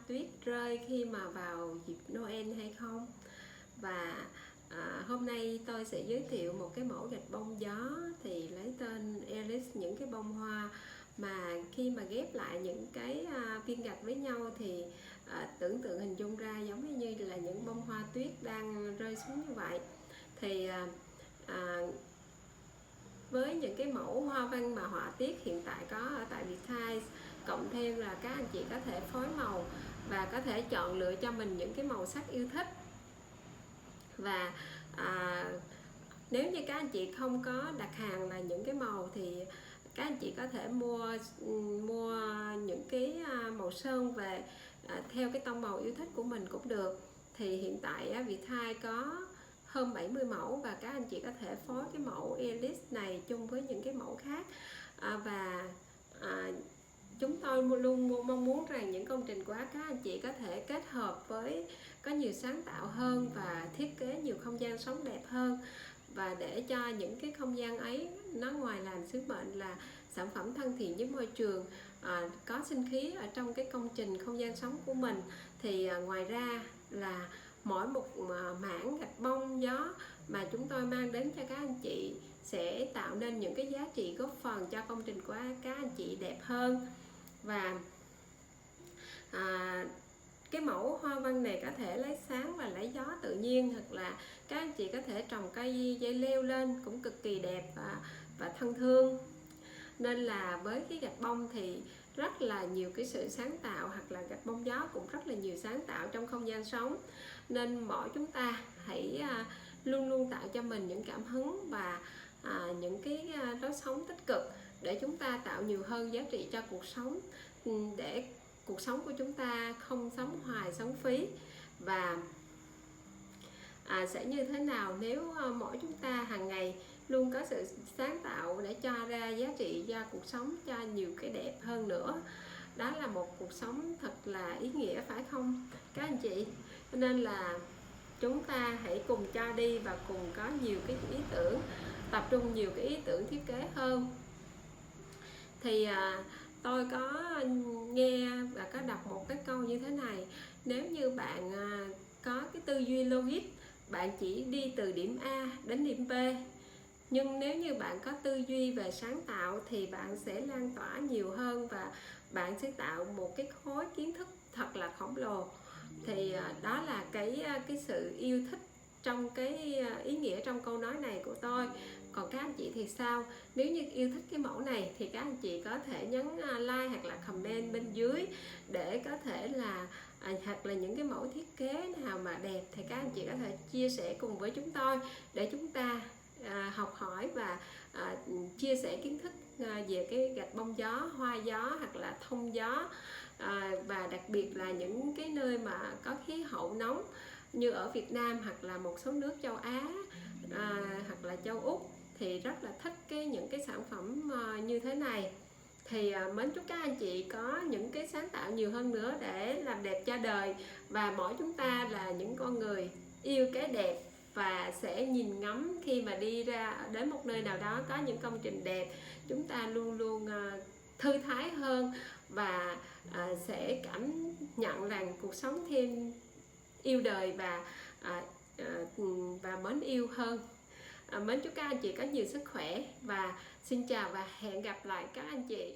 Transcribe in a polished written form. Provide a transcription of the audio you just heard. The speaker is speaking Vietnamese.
tuyết rơi khi mà vào dịp Noel hay không. Và hôm nay tôi sẽ giới thiệu một cái mẫu gạch bông gió, thì lấy tên Alice, những cái bông hoa mà khi mà ghép lại những cái viên gạch với nhau thì tưởng tượng hình dung ra giống như là những bông hoa tuyết đang rơi xuống như vậy. Thì với những cái mẫu hoa văn mà họa tiết hiện tại có ở tại Vietiles, cộng thêm là các anh chị có thể phối màu và có thể chọn lựa cho mình những cái màu sắc yêu thích. Và nếu như các anh chị không có đặt hàng là những cái màu thì các anh chị có thể mua những cái màu sơn về theo cái tông màu yêu thích của mình cũng được. Thì hiện tại Vietiles có hơn 70 mẫu và các anh chị có thể phối cái mẫu Alice này chung với những cái mẫu khác. Chúng tôi luôn mong muốn rằng những công trình của các anh chị có thể kết hợp với có nhiều sáng tạo hơn và thiết kế nhiều không gian sống đẹp hơn, và để cho những cái không gian ấy nó ngoài làm sứ mệnh là sản phẩm thân thiện với môi trường, có sinh khí ở trong cái công trình không gian sống của mình. Thì ngoài ra là mỗi một mảng gạch bông gió mà chúng tôi mang đến cho các anh chị sẽ tạo nên những cái giá trị góp phần cho công trình của các anh chị đẹp hơn. Và cái mẫu hoa văn này có thể lấy sáng và lấy gió tự nhiên, hoặc là các anh chị có thể trồng cây dây leo lên cũng cực kỳ đẹp và thân thương. Nên là với cái gạch bông thì rất là nhiều cái sự sáng tạo, hoặc là gạch bông gió cũng rất là nhiều sáng tạo trong không gian sống. Nên mỗi chúng ta hãy luôn luôn tạo cho mình những cảm hứng và những cái lối sống tích cực để chúng ta tạo nhiều hơn giá trị cho cuộc sống, để cuộc sống của chúng ta không sống hoài sống phí. Và sẽ như thế nào nếu mỗi chúng ta hàng ngày luôn có sự sáng tạo để cho ra giá trị cho cuộc sống, cho nhiều cái đẹp hơn nữa. Đó là một cuộc sống thật là ý nghĩa, phải không các anh chị? Nên là chúng ta hãy cùng cho đi và cùng có nhiều cái ý tưởng, tập trung nhiều cái ý tưởng thiết kế hơn. Thì tôi có nghe và có đọc một cái câu như thế này: nếu như bạn có cái tư duy logic, bạn chỉ đi từ điểm A đến điểm B. Nhưng nếu như bạn có tư duy về sáng tạo thì bạn sẽ lan tỏa nhiều hơn và bạn sẽ tạo một cái khối kiến thức thật là khổng lồ. Thì đó là cái sự yêu thích trong cái ý nghĩa trong câu nói này của tôi. Còn các anh chị thì sao? Nếu như yêu thích cái mẫu này thì các anh chị có thể nhấn like hoặc là comment bên dưới để có thể là hoặc là những cái mẫu thiết kế nào mà đẹp thì các anh chị có thể chia sẻ cùng với chúng tôi để chúng ta học hỏi và chia sẻ kiến thức về cái gạch bông gió, hoa gió hoặc là thông gió, và đặc biệt là những cái nơi mà có khí hậu nóng như ở Việt Nam hoặc là một số nước châu Á hoặc là châu Úc thì rất là thích những cái sản phẩm như thế này. Thì mến chúc các anh chị có những cái sáng tạo nhiều hơn nữa để làm đẹp cho đời, và mỗi chúng ta là những con người yêu cái đẹp và sẽ nhìn ngắm khi mà đi ra đến một nơi nào đó có những công trình đẹp, chúng ta luôn luôn thư thái hơn và sẽ cảm nhận rằng cuộc sống thêm yêu đời và mến yêu hơn. Mến chúc các anh chị có nhiều sức khỏe và xin chào và hẹn gặp lại các anh chị.